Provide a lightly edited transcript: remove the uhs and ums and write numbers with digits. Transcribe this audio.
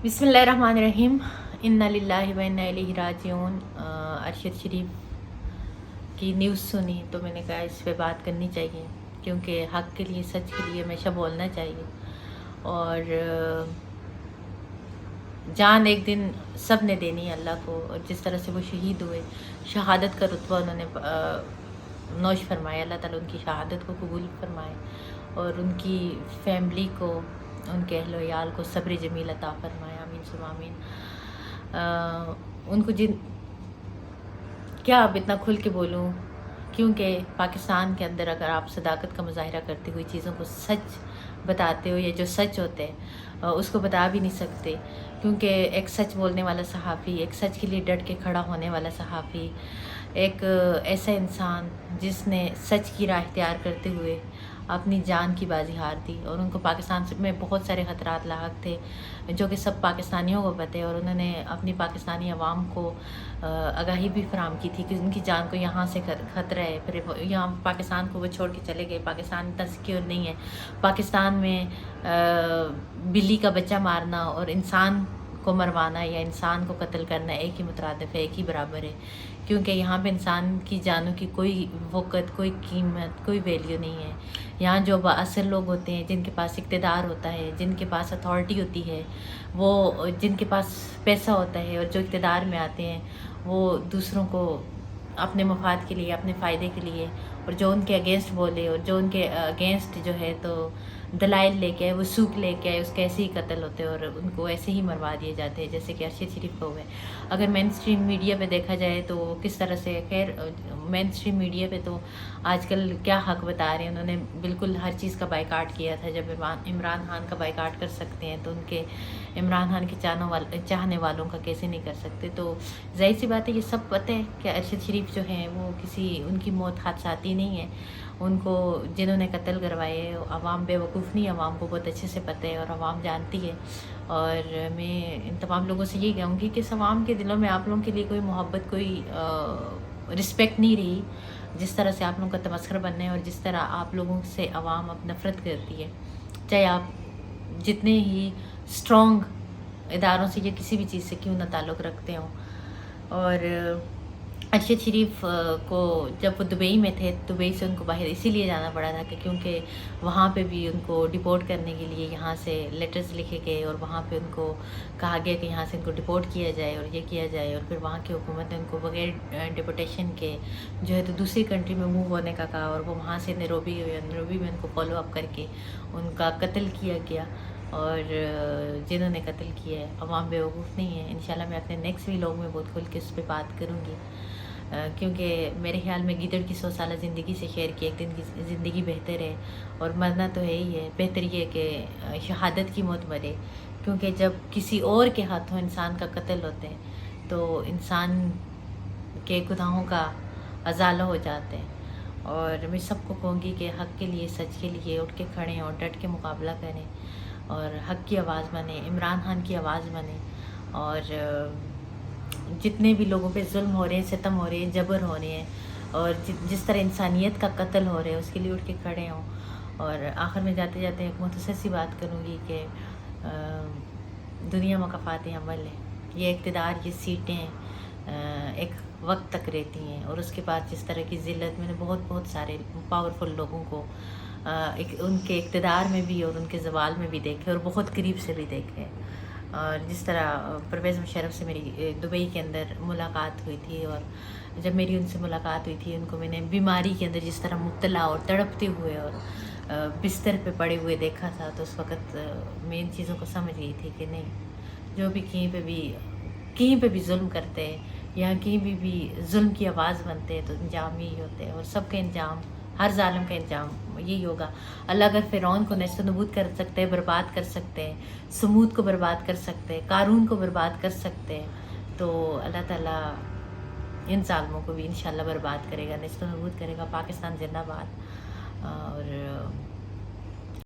बिस्मिल्लाहिर्रहमानिर्रहीम। इन्ना लिल्लाहि व इन्ना इलैहि राजिऊन। अरशद शरीफ की न्यूज़ सुनी तो मैंने कहा इस पे बात करनी चाहिए, क्योंकि हक़ के लिए, सच के लिए हमेशा बोलना चाहिए। और जान एक दिन सब ने देनी है अल्लाह को, और जिस तरह से वो शहीद हुए, शहादत का रुतबा उन्होंने नोश फरमाया। अल्लाह ताला उनकी शहादत को कबूल फरमाए और उनकी फैमिली को, उनके अहल याल को सब्र जमील अता फरमाए। आमीन सुम्मा आमीन। उनको क्या अब इतना खुल के बोलूँ, क्योंकि पाकिस्तान के अंदर अगर आप सदाकत का मुजाहिरा करते हुए चीज़ों को सच बताते हो, या जो सच होते हैं उसको बता भी नहीं सकते, क्योंकि एक सच बोलने वाला सहाफ़ी, एक सच के लिए डट के खड़ा होने वाला सहाफ़ी, एक ऐसा इंसान जिसने सच की राह इख्तियार करते हुए अपनी जान की बाजी हार दी। और उनको पाकिस्तान में बहुत सारे ख़तरात लाहक थे, जो कि सब पाकिस्तानियों को पता है, और उन्होंने अपनी पाकिस्तानी अवाम को आगाही भी फराहम की थी कि उनकी जान को यहाँ से ख़तरा है। फिर यहाँ पाकिस्तान को वो छोड़ के चले गए। पाकिस्तान इतना सिक्योर नहीं है। पाकिस्तान में बिल्ली का बच्चा मारना और इंसान को मरवाना या इंसान को कत्ल करना एक ही मुतरादिफ है, एक ही बराबर है, क्योंकि यहाँ पे इंसान की जानों की कोई वक़्त, कोई कीमत, कोई वैल्यू नहीं है। यहाँ जो बाअसर लोग होते हैं, जिनके पास इक़्तिदार होता है, जिनके पास अथॉरिटी होती है, वो जिनके पास पैसा होता है, और जो इक़्तिदार में आते हैं, वो दूसरों को अपने मफाद के लिए, अपने फ़ायदे के लिए, और जो उनके अगेंस्ट बोले और जो उनके अगेंस्ट जो है तो दलाइल लेके आए, वो सूख लेके आए, उसके ऐसे ही कत्ल होते हैं और उनको ऐसे ही मरवा दिए जाते हैं, जैसे कि अरशद शरीफ को हुए। अगर मेन स्ट्रीम मीडिया पे देखा जाए तो किस तरह से, खैर मेन स्ट्रीम मीडिया पे तो आजकल क्या हक बता रहे हैं। उन्होंने बिल्कुल हर चीज़ का बाइकाट किया था। जब इमरान खान का बाइकाट कर सकते हैं तो उनके इमरान खान के चाहने वालों का कैसे नहीं कर सकते। तो ज़ाहिर सी बात है, ये सब पता है कि अरशद शरीफ जो हैं वो उनकी मौत हादसाती नहीं है। उनको जिन्होंने कत्ल करवाए, अवाम बेवकूफ़ नहीं, अवाम को बहुत अच्छे से पता है और अवाम जानती है। और मैं इन तमाम लोगों से यही कहूँगी कि इस अवाम के दिलों में आप लोगों के लिए कोई मोहब्बत, कोई रिस्पेक्ट नहीं रही, जिस तरह से आप लोगों का तमस्खर बनना है और जिस तरह आप लोगों से अवाम अब नफ़रत करती है, चाहे आप जितने ही स्ट्रॉन्ग इदारों से या किसी भी चीज़ से क्यों ना ताल्लुक़ रखते हों। और अरशद शरीफ को जब वो दुबई में थे, दुबई से उनको बाहर इसीलिए जाना पड़ा था कि क्योंकि वहाँ पे भी उनको डिपोर्ट करने के लिए यहाँ से लेटर्स लिखे गए, और वहाँ पे उनको कहा गया कि यहाँ से उनको डिपोर्ट किया जाए और ये किया जाए। और फिर वहाँ की हुकूमत ने उनको बगैर डिपोर्टेशन के जो है तो दूसरी कंट्री में मूव होने का कहा, और वो वहाँ से नैरोबी में उनको फॉलो अप करके उनका कत्ल किया गया। और जिन्होंने कत्ल किया है, अवाम बेवकूफ़ नहीं है। इंशाल्लाह मैं अपने नेक्स्ट व्लॉग में बहुत खुल के उस पर बात करूँगी, क्योंकि मेरे ख्याल में गिदड़ की 100 साल ज़िंदगी से शेयर की एक दिन की ज़िंदगी बेहतर है। और मरना तो है ही है, बेहतर ये है कि शहादत की मौत मरे, क्योंकि जब किसी और के हाथों इंसान का कत्ल होते हैं तो इंसान के गुनाहों का अजाला हो जाते हैं। और मैं सबको कहूँगी कि हक़ के लिए, सच के लिए उठ के खड़े और डट के मुकाबला करें, और हक़ की आवाज़ बने, इमरान खान की आवाज़ बने। और जितने भी लोगों पे जुल्म हो रहे हैं, सितम हो रहे हैं, जबर हो रहे हैं, और जिस तरह इंसानियत का कत्ल हो रहा है, उसके लिए उठ के खड़े हों। और आखिर में जाते जाते एक मुख्तसर सी बात करूँगी कि दुनिया मकाफ़ात अमल है। ये इक़्तिदार, ये सीटें एक वक्त तक रहती हैं, और उसके बाद जिस तरह की ज़िल्लत मैंने बहुत सारे पावरफुल लोगों को उनके इक़्तिदार में भी और उनके ज़वाल में भी देखे, और बहुत करीब से भी देखे। और जिस तरह परवेज़ मुशर्रफ से मेरी दुबई के अंदर मुलाकात हुई थी, और जब मेरी उनसे मुलाकात हुई थी, उनको मैंने बीमारी के अंदर जिस तरह मुब्तला और तड़पते हुए और बिस्तर पे पड़े हुए देखा था, तो उस वक़्त मैं इन चीज़ों को समझ गई थी कि नहीं, जो भी कहीं पे भी जुल्म करते हैं या कहीं भी जुल्म की आवाज़ बनते हैं, तो अंजाम यही होते हैं। और सबका अंजाम, हर जालिम का अंजाम यही होगा। अल्लाह अगर फ़िरौन को नेस्तनाबूद कर सकते हैं, बर्बाद कर सकते हैं, समूद को बर्बाद कर सकते हैं, कारून को बर्बाद कर सकते हैं, तो अल्लाह ताला इन ज़ालिमों को भी इंशाल्लाह बर्बाद करेगा, नेस्तनाबूद करेगा। पाकिस्तान जिंदाबाद। और